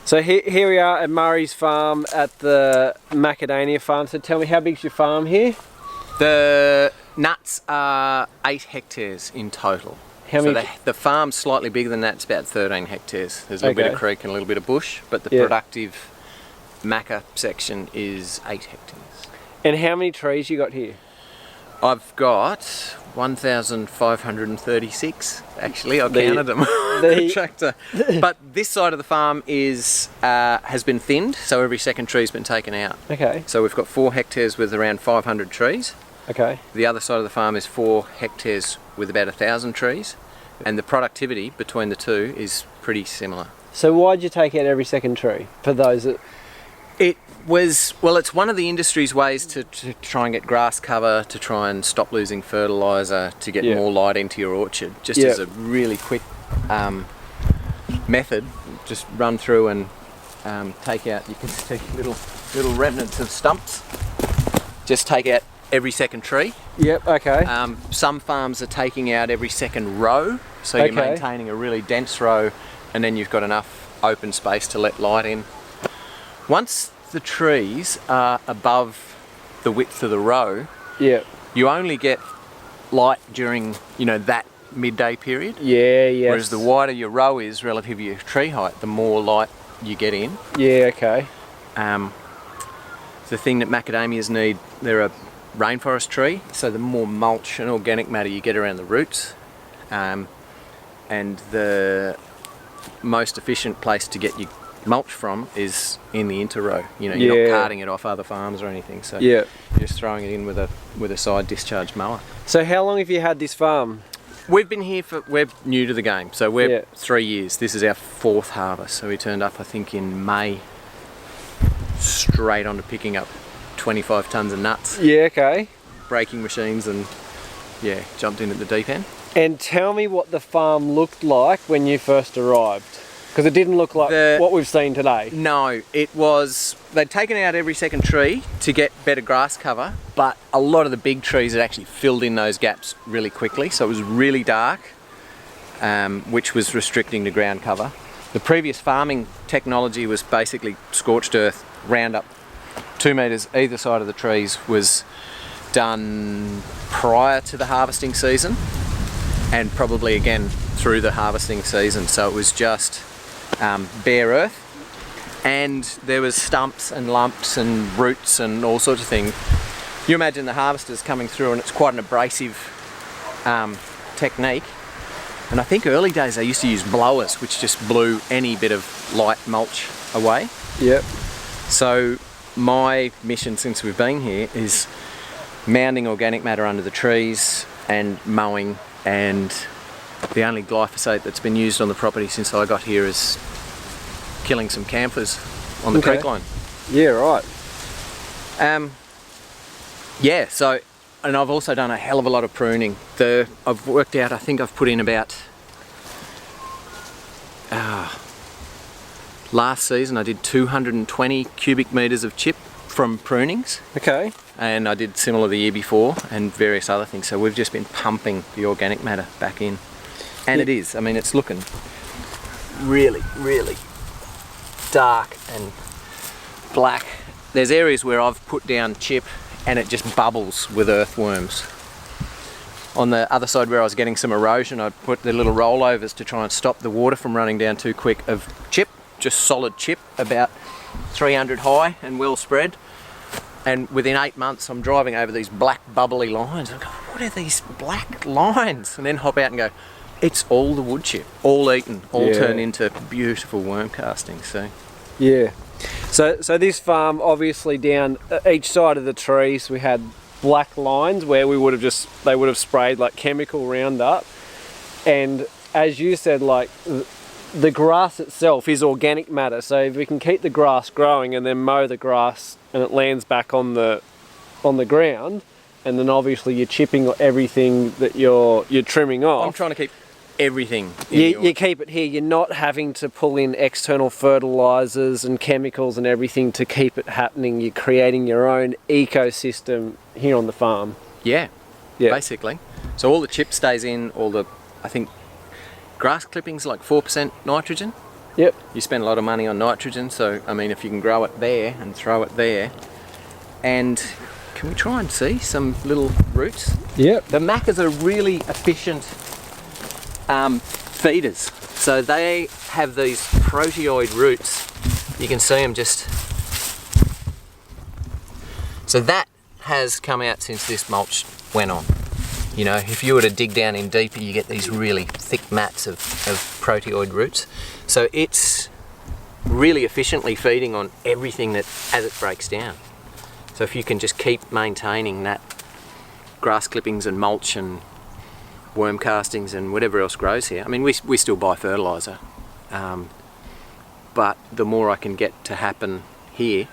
So here we are at Murray's farm at the Macadamia farm. So tell me, how big's your farm here? The nuts are 8 hectares in total. How many? So the farm's slightly bigger than that, it's about 13 hectares. There's a little bit of creek and a little bit of bush, but the productive maca section is 8 hectares. And how many trees you got here? I've got 1,536 actually. I counted them on the tractor. But this side of the farm is has been thinned, so every second tree's been taken out. Okay. So we've got 4 hectares with around 500 trees. Okay. The other side of the farm is 4 hectares with about 1,000 trees, and the productivity between the two is pretty similar. So why'd you take out every second tree for those that? It was, well, it's one of the industry's ways to try and get grass cover, to try and stop losing fertiliser, to get more light into your orchard. Just as a really quick method, just run through and take out, you can see little remnants of stumps. Just take out every second tree. Yep, okay. Some farms are taking out every second row, so you're maintaining a really dense row, and then you've got enough open space to let light in. Once the trees are above the width of the row, you only get light during, that midday period. Whereas the wider your row is relative to your tree height, the more light you get in. Yeah, okay. The thing that macadamias need, they're a rainforest tree, so the more mulch and organic matter you get around the roots, and the most efficient place to get your mulch from is in the interrow. You're not carting it off other farms or anything, so you're just throwing it in with a side discharge mower. So how long have you had this farm? We've been here we're new to the game, so we're 3 years. This is our 4th harvest, so we turned up I think in May, straight onto picking up 25 tonnes of nuts. Yeah, okay. Breaking machines, and jumped in at the deep end. And tell me what the farm looked like when you first arrived. Because it didn't look like what we've seen today. No, it was, they'd taken out every second tree to get better grass cover, but a lot of the big trees had actually filled in those gaps really quickly, so it was really dark, which was restricting the ground cover. The previous farming technology was basically scorched earth, Roundup, 2 metres either side of the trees, was done prior to the harvesting season and probably again through the harvesting season, so it was just bare earth, and there was stumps and lumps and roots and all sorts of things. You imagine the harvesters coming through, and it's quite an abrasive technique, and I think early days they used to use blowers which just blew any bit of light mulch away. Yep. So my mission since we've been here is mounding organic matter under the trees and mowing, and the only glyphosate that's been used on the property since I got here is killing some camphors on the creek line. Yeah, right. So, and I've also done a hell of a lot of pruning. I've worked out, I think I've put in about, last season I did 220 cubic metres of chip from prunings. Okay. And I did similar the year before, and various other things. So we've just been pumping the organic matter back in. And it is, I mean, it's looking really, really dark and black. There's areas where I've put down chip and it just bubbles with earthworms. On the other side where I was getting some erosion, I'd put the little rollovers to try and stop the water from running down too quick of chip, just solid chip, about 300 high and well spread. And within 8 months I'm driving over these black bubbly lines. I go, what are these black lines? And then hop out and go, it's all the wood chip, all eaten, all turned into beautiful worm castings. So so this farm, obviously down each side of the trees we had black lines where they would have sprayed like chemical Roundup, and as you said, like the grass itself is organic matter, so if we can keep the grass growing and then mow the grass and it lands back on the ground, and then obviously you're chipping everything that you're trimming off. I'm trying to keep everything. You keep it here. You're not having to pull in external fertilizers and chemicals and everything to keep it happening. You're creating your own ecosystem here on the farm. Yeah, basically. So all the chip stays in, I think grass clippings like 4% nitrogen, Yep. You spend a lot of money on nitrogen, so I mean, if you can grow it there and throw it there, and can we try and see some little roots? Yep. The macas are really efficient feeders. So they have these proteoid roots. You can see them just... So that has come out since this mulch went on. You know, if you were to dig down in deeper, you get these really thick mats of proteoid roots. So it's really efficiently feeding on everything that as it breaks down. So if you can just keep maintaining that grass clippings and mulch and worm castings and whatever else grows here. I mean, we still buy fertiliser, but the more I can get to happen here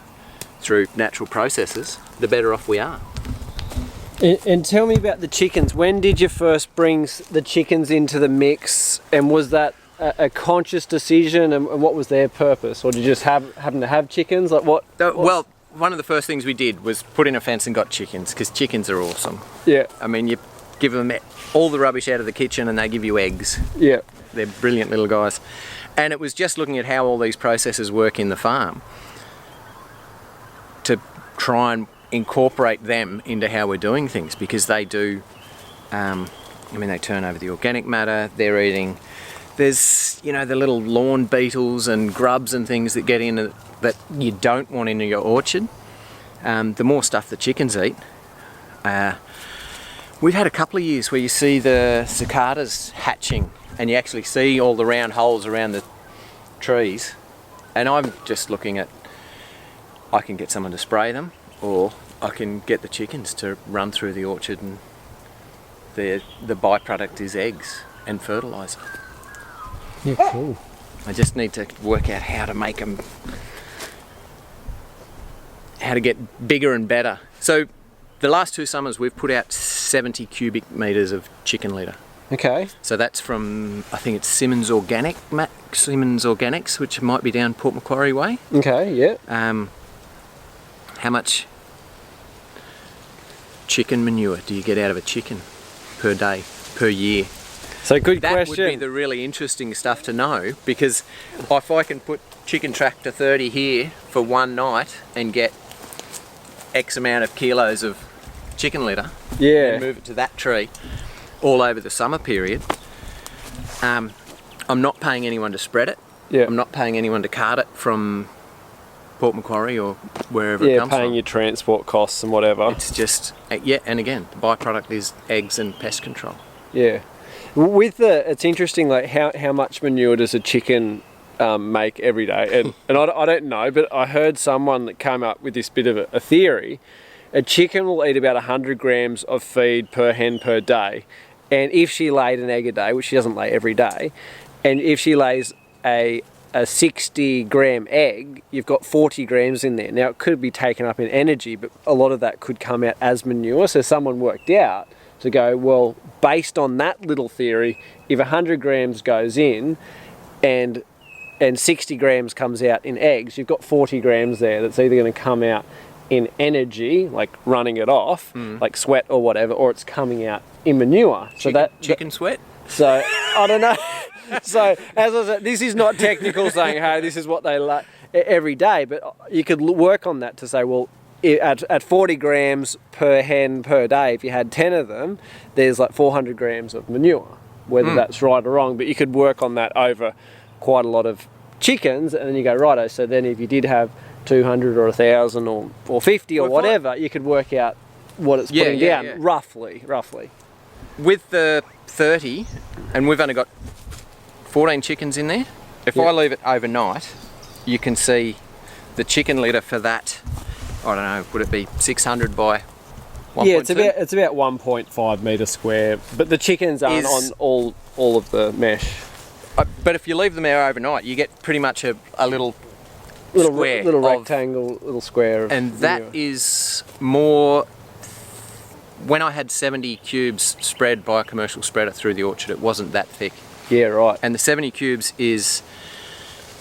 through natural processes, the better off we are. And tell me about the chickens. When did you first bring the chickens into the mix, and was that a conscious decision, and what was their purpose? Or did you just happen to have chickens? Like what? Well, one of the first things we did was put in a fence and got chickens, because chickens are awesome. Yeah. I mean, you give them all the rubbish out of the kitchen and they give you eggs. Yeah. They're brilliant little guys. And it was just looking at how all these processes work in the farm to try and incorporate them into how we're doing things, because they do, I mean, they turn over the organic matter, they're eating, there's, you know, the little lawn beetles and grubs and things that get in that you don't want in your orchard. The more stuff the chickens eat, we've had a couple of years where you see the cicadas hatching and you actually see all the round holes around the trees, and I'm just looking at, I can get someone to spray them, or I can get the chickens to run through the orchard, and the byproduct is eggs and fertiliser. Yeah, cool. I just need to work out how to make them, how to get bigger and better. So the last 2 summers we've put out 70 cubic metres of chicken litter. Okay. So that's from, I think it's Simmons Organics, which might be down Port Macquarie way. Okay, yeah. How much chicken manure do you get out of a chicken per day, per year? So good That question. would be the really interesting stuff to know, because if I can put chicken tractor 30 here for one night and get X amount of kilos of chicken litter, Yeah. and move it to that tree all over the summer period, I'm not paying anyone to spread it. Yeah. I'm not paying anyone to cart it from Port Macquarie or wherever it Yeah, comes paying from. your transport costs and whatever. It's just, yeah, and again, the byproduct is eggs and pest control. Yeah. With it's interesting, like how much manure does a chicken make every day? And I don't know, but I heard someone that came up with this bit of a theory. A chicken will eat about 100 grams of feed per hen per day. And if she laid an egg a day, which she doesn't lay every day, and if she lays a 60 gram egg, you've got 40 grams in there. Now it could be taken up in energy, but a lot of that could come out as manure. So someone worked out to go, well, based on that little theory, if 100 grams goes in and 60 grams comes out in eggs, you've got 40 grams there that's either going to come out in energy, like running it off, like sweat or whatever, or it's coming out in manure. Chicken sweat? So I don't know. So as I said, this is not technical saying, hey, this is what they like every day, but you could work on that to say, well, at 40 grams per hen per day, if you had 10 of them, there's like 400 grams of manure, whether that's right or wrong, but you could work on that over quite a lot of chickens, and then you go, righto, so then if you did have 200 or 1,000 or 50 or whatever, you could work out what it's putting down, roughly. With the 30, and we've only got 14 chickens in there, if I leave it overnight, you can see the chicken litter for that, I don't know, would it be 600 by 1.2? Yeah, it's about 1.5 metre square, but the chickens aren't on all of the mesh. But if you leave them there overnight, you get pretty much a little square, little rectangle, little square of and that manure. is more. When I had 70 cubes spread by a commercial spreader through the orchard, it wasn't that thick. Yeah, right. And the 70 cubes is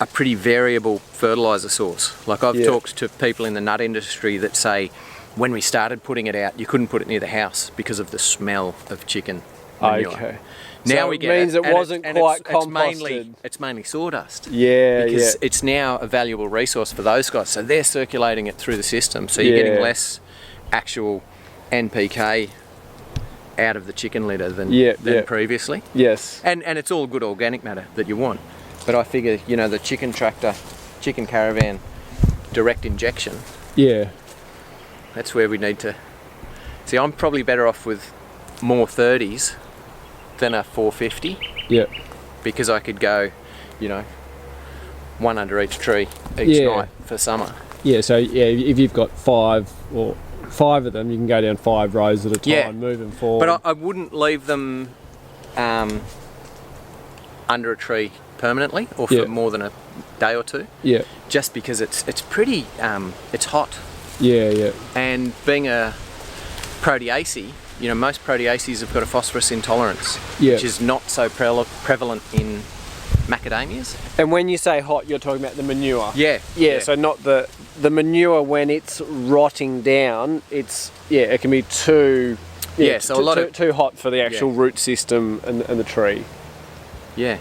a pretty variable fertiliser source. Like I've talked to people in the nut industry that say when we started putting it out, you couldn't put it near the house because of the smell of chicken manure. Okay. Now So we it get means it and wasn't quite composted. It's mainly sawdust. Yeah, Because yeah. it's now a valuable resource for those guys. So they're circulating it through the system. So you're getting Yeah. less actual NPK out of the chicken litter than Yeah. previously. Yes. And it's all good organic matter that you want. But I figure, you know, the chicken tractor, chicken caravan, direct injection, Yeah. that's where we need to... See, I'm probably better off with more 30s than a 450 Yeah. because I could go, you know, one under each tree each Yeah. night for summer. Yeah. So yeah, if you've got 5 of them, you can go down 5 rows at a time, Yeah. moving forward. But I wouldn't leave them under a tree permanently or for Yeah. more than a day or two, Yeah. just because it's pretty, it's hot. Yeah. Yeah. And being a proteaceae, you know, most proteaceaes have got a phosphorus intolerance, Yeah. which is not so prevalent in macadamias. And when you say hot, you're talking about the manure. Yeah. Yeah. So not the manure when it's rotting down. It can be Yeah, so a lot of- too hot for the actual root system and the tree. Yeah.